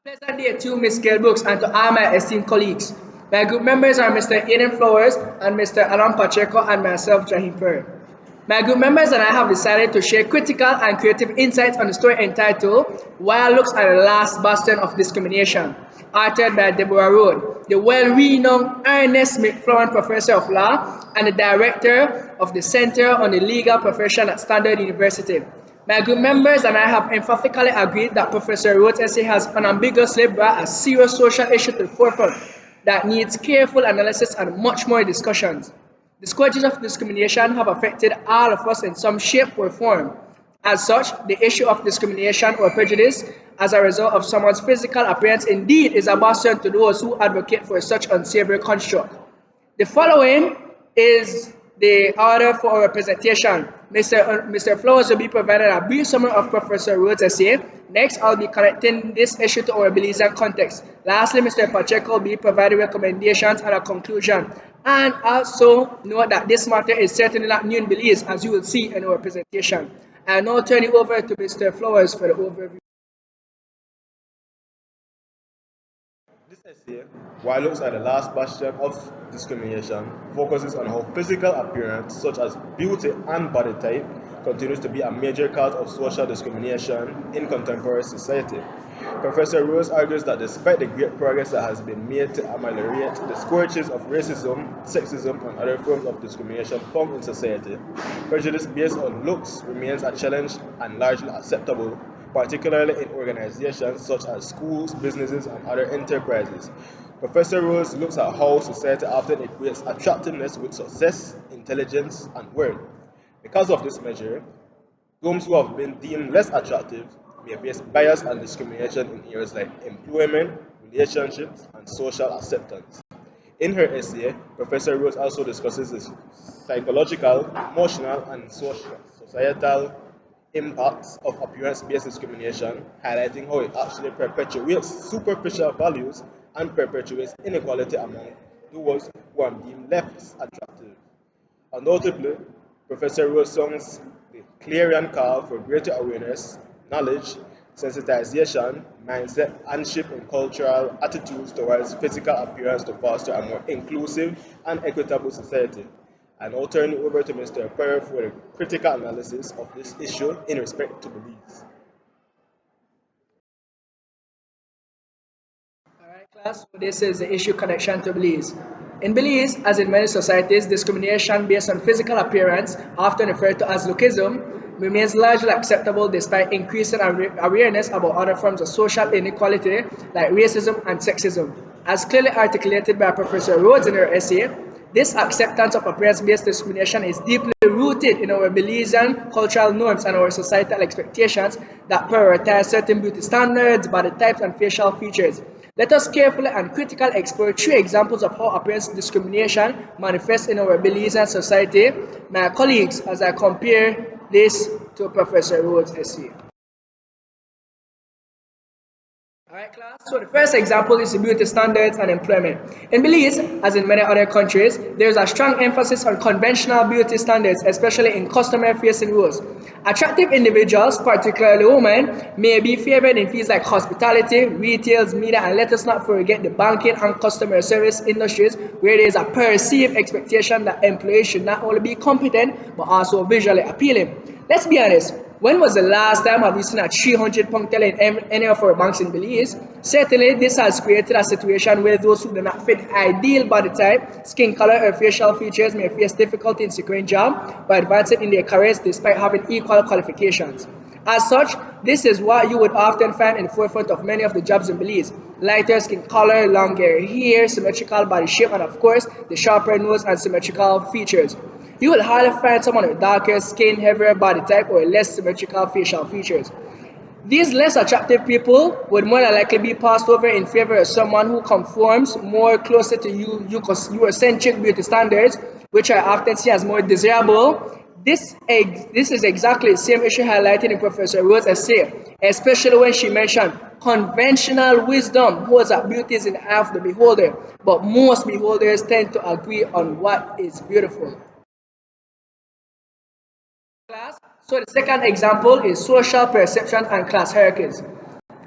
Pleasant day to Ms. Gail Brooks and to all my esteemed colleagues. My group members are Mr. Aiden Flowers and Mr. Alan Pacheco and myself, Jahim Per. My group members and I have decided to share critical and creative insights on the story entitled Wild Looks at the Last Bastion of Discrimination, authored by Deborah Road, the well-renowned Ernest McFlorin Professor of Law and the Director of the Center on the Legal Profession at Standard University. My group members and I have emphatically agreed that Professor Rhodes' essay has unambiguously brought a serious social issue to the forefront that needs careful analysis and much more discussions. The scourges of discrimination have affected all of us in some shape or form. As such, the issue of discrimination or prejudice as a result of someone's physical appearance indeed is a bastion to those who advocate for such unsavory construct. The following is the order for our presentation. Mr. Flowers will be provided a brief summary of Professor Rhodes' essay. Next, I'll be connecting this issue to our Belizean context. Lastly, Mr. Pacheco will be providing recommendations and a conclusion. And also note that this matter is certainly not new in Belize, as you will see in our presentation. I'll now turn it over to Mr. Flowers for the overview. This essay, while looks at the last bastion of discrimination, focuses on how physical appearance, such as beauty and body type, continues to be a major cause of social discrimination in contemporary society. Professor Rose argues that despite the great progress that has been made to ameliorate the scourges of racism, sexism, and other forms of discrimination found in society, prejudice based on looks remains a challenge and largely acceptable, particularly in organizations such as schools, businesses, and other enterprises. Professor Rose looks at how society often equates attractiveness with success, intelligence, and worth. Because of this measure, those who have been deemed less attractive may face bias and discrimination in areas like employment, relationships, and social acceptance. In her essay, Professor Rose also discusses the psychological, emotional, and societal impacts of appearance-based discrimination, highlighting how it actually perpetuates superficial values and perpetuates inequality among those who are deemed less attractive. And notably, Professor Rose sounds the clarion call for greater awareness, knowledge, sensitization, mindset, and shift in cultural attitudes towards physical appearance to foster a more inclusive and equitable society. I now turn it over to Mr. Perry for a critical analysis of this issue in respect to beliefs. Alright, class, so this is the issue connection to Belize. In Belize, as in many societies, discrimination based on physical appearance, often referred to as lookism, remains largely acceptable despite increasing awareness about other forms of social inequality like racism and sexism. As clearly articulated by Professor Rhodes in her essay, this acceptance of appearance-based discrimination is deeply rooted in our Belizean cultural norms and our societal expectations that prioritize certain beauty standards, body types, and facial features. Let us carefully and critically explore three examples of how appearance discrimination manifests in our Belizean society, my colleagues, as I compare this to Professor Rhodes' essay. Alright, class. So the first example is the beauty standards and employment. In Belize, as in many other countries, there is a strong emphasis on conventional beauty standards, especially in customer-facing roles. Attractive individuals, particularly women, may be favored in fields like hospitality, retail, media, and let us not forget the banking and customer service industries, where there is a perceived expectation that employees should not only be competent but also visually appealing. Let's be honest. When was the last time have you seen a 300-pound teller in any of our banks in Belize? Certainly, this has created a situation where those who do not fit ideal body type, skin color, or facial features may face difficulty in securing jobs or advancing in their careers despite having equal qualifications. As such, this is what you would often find in the forefront of many of the jobs in Belize. Lighter skin color, longer hair, symmetrical body shape, and of course, the sharper nose and symmetrical features. You will hardly find someone with darker skin, heavier body type, or less symmetrical facial features. These less attractive people would more than likely be passed over in favor of someone who conforms more closely to Eurocentric beauty standards, which are often seen as more desirable. This is exactly the same issue highlighted in Professor Rhodes' essay, especially when she mentioned conventional wisdom holds that beauty is in the eye of the beholder, but most beholders tend to agree on what is beautiful. Class. So the second example is social perception and class hierarchies.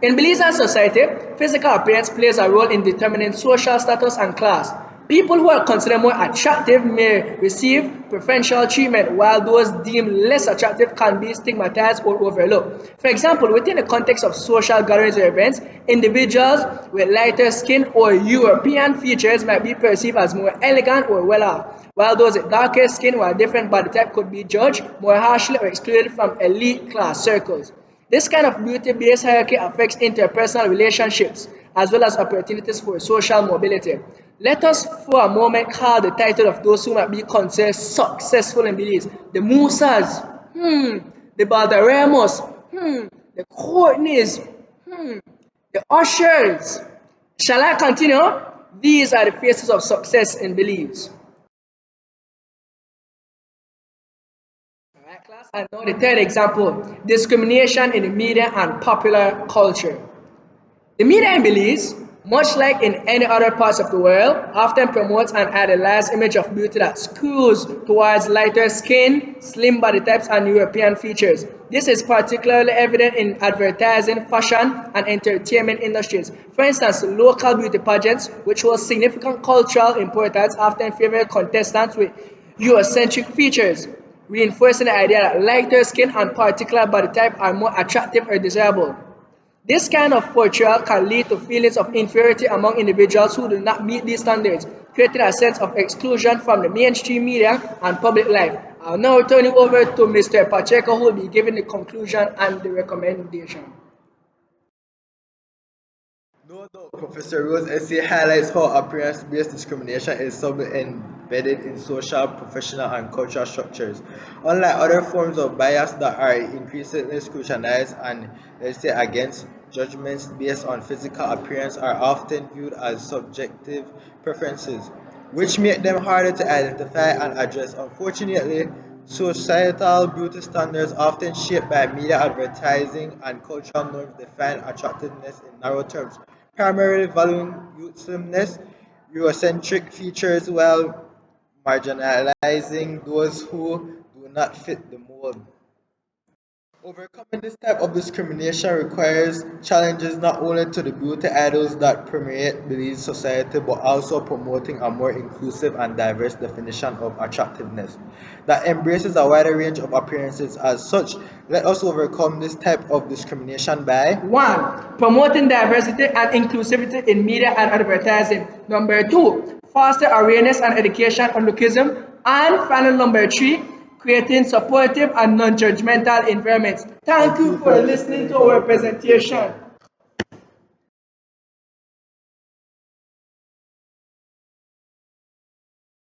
In Belizean society, physical appearance plays a role in determining social status and class. People who are considered more attractive may receive preferential treatment, while those deemed less attractive can be stigmatized or overlooked. For example, within the context of social gatherings or events, individuals with lighter skin or European features might be perceived as more elegant or well off, while those with darker skin or a different body type could be judged more harshly or excluded from elite class circles. This kind of beauty-based hierarchy affects interpersonal relationships as well as opportunities for social mobility. Let us for a moment call the title of those who might be considered successful in Belize. The Musas, the Balderramos, the Courtneys, the Ushers. Shall I continue? These are the faces of success in Belize. Alright, class. And now the third example, discrimination in the media and popular culture. The media in Belize, much like in any other parts of the world, often promotes an idealized image of beauty that skews towards lighter skin, slim body types, and European features. This is particularly evident in advertising, fashion, and entertainment industries. For instance, local beauty pageants, which hold significant cultural importance, often favor contestants with Eurocentric features, reinforcing the idea that lighter skin and particular body type are more attractive or desirable. This kind of portrayal can lead to feelings of inferiority among individuals who do not meet these standards, creating a sense of exclusion from the mainstream media and public life. I'll now turn it over to Mr. Pacheco, who will be giving the conclusion and the recommendation. No doubt, Professor Rose's essay highlights how appearance-based discrimination is subtly embedded in social, professional, and cultural structures. Unlike other forms of bias that are increasingly scrutinized and legislated against, judgments based on physical appearance are often viewed as subjective preferences, which make them harder to identify and address. Unfortunately, societal beauty standards, often shaped by media advertising and cultural norms, define attractiveness in narrow terms, primarily valuing youthfulness, Eurocentric features while marginalizing those who do not fit the mold. Overcoming this type of discrimination requires challenges not only to the beauty ideals that permeate Belize society but also promoting a more inclusive and diverse definition of attractiveness that embraces a wider range of appearances. As such, let us overcome this type of discrimination by 1. Promoting diversity and inclusivity in media and advertising. Number 2. Foster awareness and education on lookism. And final number 3. Creating supportive and non-judgmental environments. Thank thank you you for for listening listening to to our our presentation. presentation.